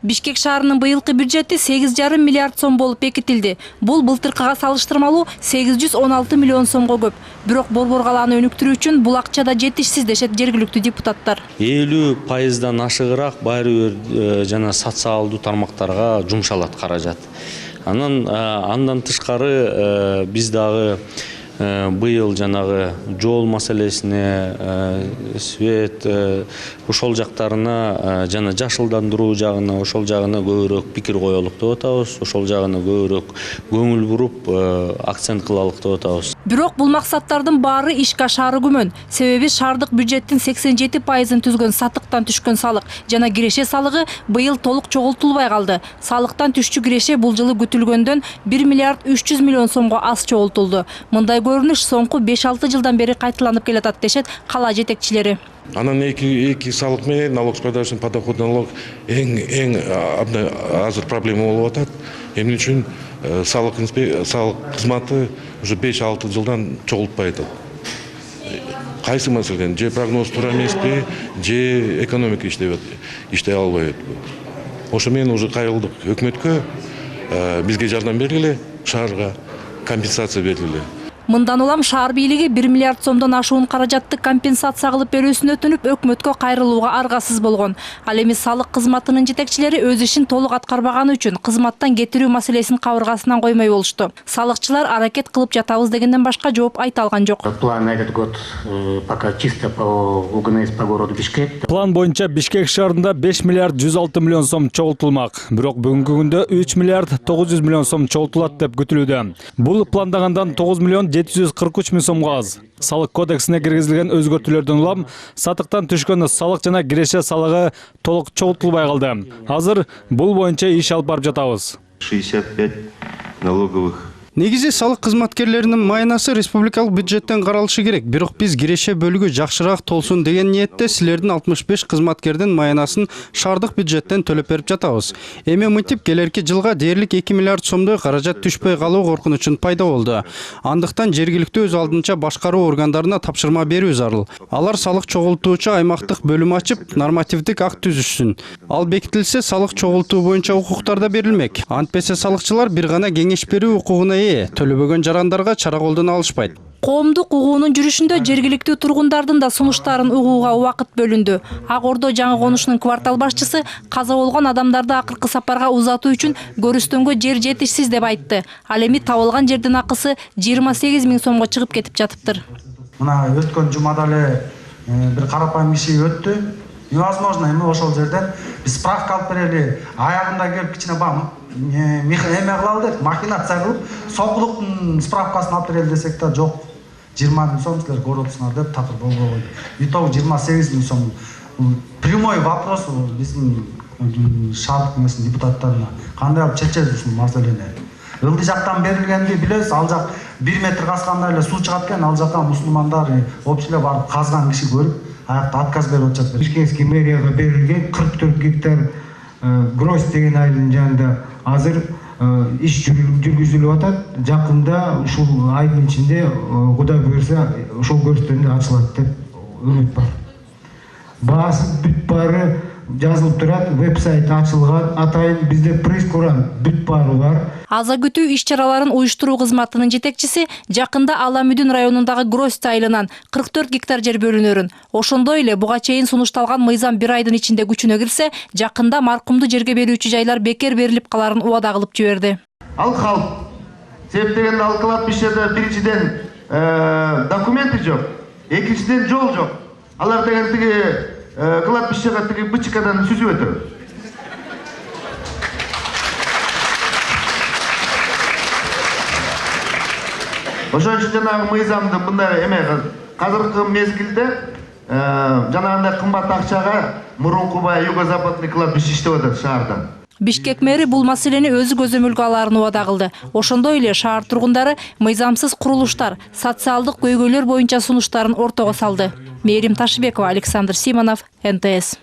Бишкек шаарынын быйылкы бюджети 8,5 миллиард сом болуп бекитилди. Бул былтыркыга салыштырмалуу 816 миллион сомго көп. Бирок борбор калааны өнүктүрүү үчүн бул акча да жетишсиз дешет жергиликтүү депутаттар. 50%дан ашыгыраак баары бир жана социалдуу тармактарга жумшалат каражат. Андан тышкары биз дагы быйыл жанагы жол маселесине, свет ошол жактарына жана жашылдандыруу жагына, ошол жагына көбүрөөк пикир коелук деп атабыз. Ошол жагына көбүрөөк көңүл буруп, акцент кылалык деп атабыз. Бирок бул максаттардын баары ишке ашаары күмөн. Себеби шаардык бюджеттин 87%-ын түзгөн сатыктан түшкөн салык жана киреше салыгы быйыл толук чогултулбай калды. Салыктан түшчү киреше бул жылы күтүлгөндөн 1 миллиард 300 миллион сомго аз чогултулду. Мындай көрүнүш соңку 5-6 жылдан бери кайталанып келатат дешет кала жетекчилери. Анан эки салык менен налог с продажи подоходный налог эң азыр проблема болуп атат. Эмне үчүн салык кызматы уже 5-6 жылдан чогултпай атат. Кайсы маселеден? Же прогноз туура эмеспи, же экономика иштей албайт. Ошо менен уже кайрылдык өкмөткө, бизге жардам бергиле, шаарга компенсация бергиле. Мындан улам шаар бийлиги 1 миллиард сомдон ашуун каражатты компенсация кылып берүүсүн өтүнүп өкмөткө кайрылууга аргасыз болгон. Ал эми салык кызматынын жетекчилери өз ишин толук аткарбаганы үчүн кызматтан кетирүү маселесин кабыргасынан коймой болушту. Салыкчылар аракет кылып жатабыз дегенден башка жооп айта алган жок. План на этот год пока чисто по УГНС по городу Бишкек. План боюнча Бишкек шаарында 5 миллиард 106 миллион сом чогултулмак. Бирок бүгүнкү күндө 3 миллиард 900 миллион сом чогултулат деп күтүлүүдө. Бул пландагандан 9 миллион 743 миң сомго аз. Салык кодексине киргизилген өзгөртүүлөрдөн улам сатыктан түшкөн салык жана киреше салыгы толук чогултулбай калды. Азыр бул боюнча иш алып барып жатабыз. 65 налоговых. Негизи салык кызматкерлеринин майнасы республикалык бюджеттен каралышы керек. Бирок биз киреше бөлүгү жакшыраак толсун деген ниетте силердин 65 кызматкердин майнасын шаардык бюджеттен төлөп берип жатабыз. Эми мынтип келерки жылга дээрлик 2 миллиард сомдой каражат түшпөй калуу коркунучун пайда болду. Андыктан жергиликтүү өз алдынча башкаруу органдарына тапшырма берүү зарыл. Алар салык чогултуучу аймактык бөлүм ачып, нормативдик акт түзүшсүн. Ал бекитилсе, салык чогултуу боюнча укуктар да берилмек. Антпесе салыкчылар бир гана кеңеш берүү укугуна төлөбөгөн жарандарга чара колдоно алышпайт. Коомдук угуунун жүрүшүндө жергиликтүү тургундардын да сунуштарын угууга убакыт бөлүндү. Ак Ордо жаңы конушунун квартал башчысы каза болгон адамдарды акыркы сапарга узатуу үчүн көрүстөнгө жер жетишсиз деп айтты. Ал эми табылган жердин акысы 28 миң сомго чыгып кетип жатыптыр. Мына өткөн жумада эле бир карапайым киши өттү. Невозможно эми ошол жерден биз справка алып берели. Аягында келип кичине эме кылалы деп махинация кылып сокулуктун справкасын алып берели десек да жок. 20 миң сом силер көрөсүңөр деп такыр болбой койду. Итогу 28 миң сом. Прямой вопрос биздин шаардык кеңештин депутаттарына. Кандай алып чечебиз ушул маселени? Ылдый жактан берилгенди билебиз, ал жак 1 метр казганда эле суу чыгат экен, ал жакка мусулмандар общелеп барып казган киши көрүп, аякта отказ берип атышат. Бишкекский мэрияга берилген 44 гектар Грозь деген айылдын жанында азыр иш жүргүзүлүп атат. Жакында ушул айдын ичинде Кудай буйрса ошол көрүстөрдө ачылат деп үмүт бар. Баасы бүт баары жазылып турат, веб-сайт ачылган, атайын бизде пресс-куран бүт баары бар. Аза күтүү иш-чараларын уюштуруу кызматынын жетекчиси жакында Аламүдүн районундагы Грозь айылынан 44 гектар жер бөлүнөрүн, ошондой эле буга чейин сунушталган мыйзам 1 айдын ичинде күчүнө кирсе, жакында маркумду жерге берүүчү жайлар бекер берилип каларын убада кылып жиберди. Ал халк септегенде ал кладбищеде биринчиден документи жок, экинчиден жол жок. Алар деген тиги кладбищеге тиги бычыкадан сүзүп өтөт. Ошон үчүн жанагы мыйзамды мындай эме азыркы мезгилде жанагындай кымбат акчага мурунку бай юго-западный кладбище иштеп атат шаарда. Бишкек мэри бул маселени өзү көзөмөлгө алаарын убада кылды. Ошондой эле шаар тургундары мыйзамсыз курулуштар, социалдык көйгөйлөр боюнча сунуштарын ортого салды. Мээрим Ташыбекова, Александр Симонов, НТС.